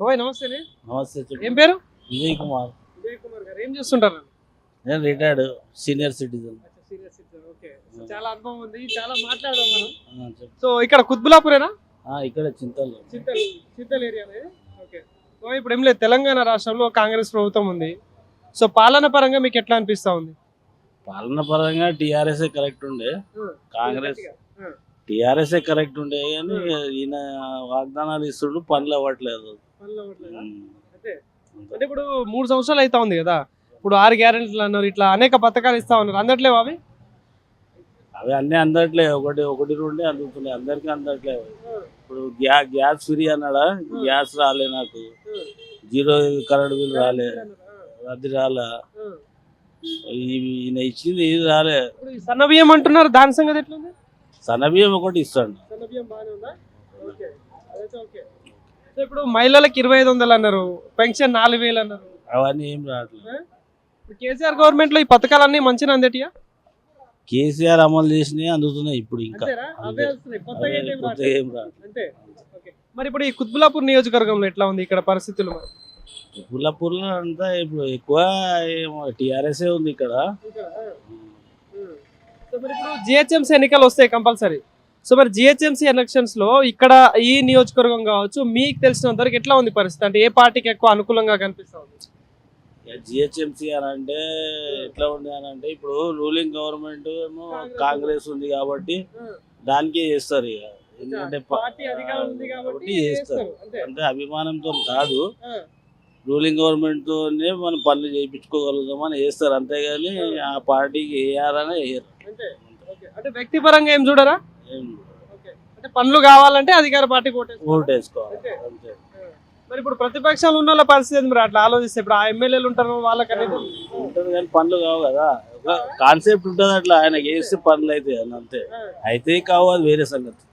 బాబాయ్ నమస్తే. నమస్తే. ఏం పేరు? విజయ్ కుమార్. విజయ్ కుమార్ గారు ఏం చేస్తుంటారు? నేను retired senior citizen. Senior citizen. Okay. చాలా అనుభవం ఉంది, చాలా మాట్లాడదాం మనం. సో ఇక్కడ కుత్బులాపురేనా? ఇక్కడ చింతల్ ఏరియా. ఓకే. సో ఇప్పుడు ఏం లేదు, తెలంగాణ రాష్ట్రంలో కాంగ్రెస్ ప్రభుత్వం ఉంది. సో పాలన పరంగా మీకు ఎట్లా అనిపిస్తా ఉంది? పాలన పరంగా టీఆర్ఎస్ కరెక్ట్ ఉండే, కాంగ్రెస్ టీఆర్ఎస్ కరెక్ట్ ఉండే కానీ ఈయన వాగ్దానాలు ఇస్తుండు, పనులు అవ్వట్లేదు. అంటే ఇప్పుడు 3 సంవత్సరాలు అవుతా ఉంది కదా, ఇప్పుడు 6 గ్యారెంటీలు అన్నారు, ఇట్లా అనేక పథకాలు ఇస్తా ఉన్నారు, అందట్లేవు అవి? అవి అన్నీ అందట్లేదు, ఒకటి రెండే అందుతున్నాయి, అందరికీ అందట్లేదు. ఇప్పుడు గ్యాస్ ఫ్రీ అన్నాడా, గ్యాస్ రాలే, నాకు 0 కరెంట్ బిల్ రాలే, అది రాలే, ఈయన ఇచ్చింది ఇది రాలే. సన్న బియ్యం అంటున్నారు, దాని సంగతి ఎట్లుంది? సన్నబియ్యం ఒకటి ఇస్తాడు. ఇప్పుడు మహిళలకు 2500 అన్నారు, పెన్షన్ 4000 అన్నారు, అవన్నీ ఏం రావట్లేదు. కేసీఆర్ గవర్నమెంట్ లో ఈ పథకాలన్నీ మంచిగా అందటియా? కేసీఆర్ అమలు చేసినవి అందుతున్నాయి, ఇప్పుడు ఇంకా ఏం రాదు. మరి ఇప్పుడు ఈ కుత్బులాపూర్ నియోజకవర్గంలో ఎట్లా ఉంది ఇక్కడ పరిస్థితులు? కుత్బులాపూర్లో అంతా ఇప్పుడు ఎక్కువ టీఆర్ఎస్ ఉంది ఇక్కడ. మరి ఇప్పుడు జిహెచ్ఎంసీ ఎన్నికలు వస్తాయి కంపల్సరీ. సో మరి జిహెచ్ఎంసీ ఎలక్షన్స్ లో ఇక్కడ ఈ నియోజకవర్గం కావచ్చు, మీకు తెలిసినంత ఎట్లా ఉంది పరిస్థితి? అంటే ఏ పార్టీకి ఎక్కువ అనుకూలంగా కనిపిస్తా ఉంది? జిహెచ్ఎంసీ అని అంటే ఎట్లా ఉంది అని అంటే, ఇప్పుడు రూలింగ్ గవర్నమెంట్ కాంగ్రెస్ ఉంది కాబట్టి దానికే చేస్తారు. ఇక ఎందుకంటే చేస్తారు అంటే అభిమానంతో కాదు, రూలింగ్ గవర్నమెంట్ తోనే మనం పనులు చేయించుకోగలుగుతామని చేస్తారు, అంతేగాని ఆ పార్టీకి వేయాలని వేయరు. అంటే వ్యక్తిపరంగా ఏం చూడరా? అంటే పనులు కావాలంటే అధికార పార్టీకి ఓటేసుకోవాలి అంతే. మరి ఇప్పుడు ప్రతిపక్షాలు ఉన్న పరిస్థితి మరి అట్లా ఆలోచిస్తే ఇప్పుడు ఆ ఎమ్మెల్యేలు ఉంటారు, వాళ్ళకి అనేది ఉంటుంది కానీ పనులు కావు కదా. ఒక కాన్సెప్ట్ ఉంటుంది అట్లా, ఆయనకి వేస్తే పనులు అయితే అంతే, అయితే కావాలి వేరే సంగతి.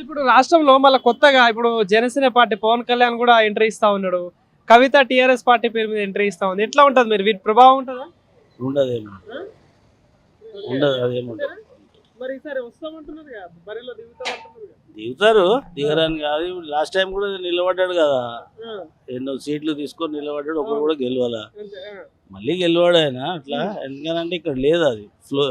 ఇప్పుడు రాష్ట్రంలో మళ్ళీ కొత్తగా ఇప్పుడు జనసేన పార్టీ పవన్ కళ్యాణ్ కూడా ఎంట్రీ ఇస్తా ఉన్నాడు, కవిత టీఆర్ఎస్ పార్టీ పేరు మీద ఎంట్రీ ఇస్తా ఉంది. ఎట్లా ఉంటుంది మరి వీటి ప్రభావం ఉంటుందా? ఉండదేమో, ఉండదు, అదేముండదు. మరి ఈసారి వస్తామంటున్నారు కదా, బరిలో దిగుతారు, దిగరాని కాదు. లాస్ట్ టైం కూడా నిలబడ్డాడు కదా, ఎన్నో సీట్లు తీసుకొని నిలబడ్డాడు, ఒకరు కూడా గెలవాల, మళ్ళీ గెలవాడు ఆయన. అట్లా ఎందుకనంటే ఇక్కడ లేదు అది ఫ్లో,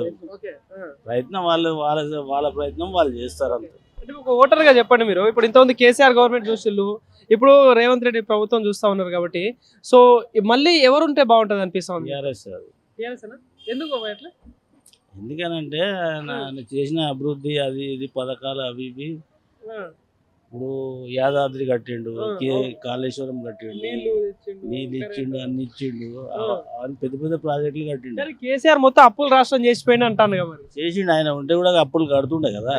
ప్రయత్నం వాళ్ళ ప్రయత్నం వాళ్ళు చేస్తారు అంతే. అంటే ఒక ఓటర్ గా చెప్పండి మీరు, ఇప్పుడు ఇంతమంది కేసీఆర్ గవర్నమెంట్ చూసిళ్ళు, ఇప్పుడు రేవంత్ రెడ్డి ప్రభుత్వం చూస్తా ఉన్నారు కాబట్టి, సో మళ్ళీ ఎవరుంటే బాగుంటుంది అనిపిస్తుంది? ఎందుకు అట్లా? ఎందుకనంటే ఆయన చేసిన అభివృద్ధి అది ఇది పథకాలు అవి ఇవి, ఇప్పుడు యాదాద్రి కట్టిండు, కాళేశ్వరం కట్టిండు, నీళ్ళు ఇచ్చిండు, అన్ని ఇచ్చిండు, అని పెద్ద పెద్ద ప్రాజెక్టులు కట్టిండు. కేసీఆర్ మొత్తం అప్పులు రాష్ట్రం చేసిపోయింది అంటాను కదా. చేసిండు, ఆయన ఉంటే కూడా అప్పులు కడుతుండే కదా,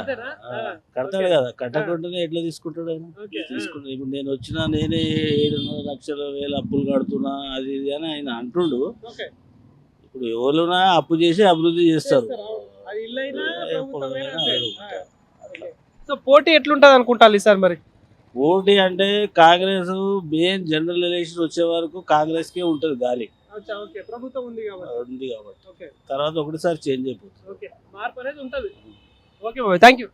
కడతాడు కదా, కట్టకుండానే ఎట్లా తీసుకుంటాడు ఆయన? తీసుకుంటాడు. ఇప్పుడు నేను వచ్చినా నేనే 700 లక్షల వేలు అప్పులు కడుతున్నా అది ఇది అని ఆయన అంటుండు. ఇప్పుడు ఎవరునా అప్పు చేసి అభివృద్ధి చేస్తారు. సో పోటీ ఎట్లుంటది అనుకుంటారు ఈసారి? మరి పోటీ అంటే కాంగ్రెస్ మెయిన్ జనరల్ ఎలక్షన్ వచ్చే వరకు కాంగ్రెస్ కే ఉంటది గాలి, ప్రభుత్వం ఉంది కాబట్టి తర్వాత ఒకటిసారి చేంజ్ అయిపోతుంది, మార్పు అనేది ఉంటది. Okay bye, thank you.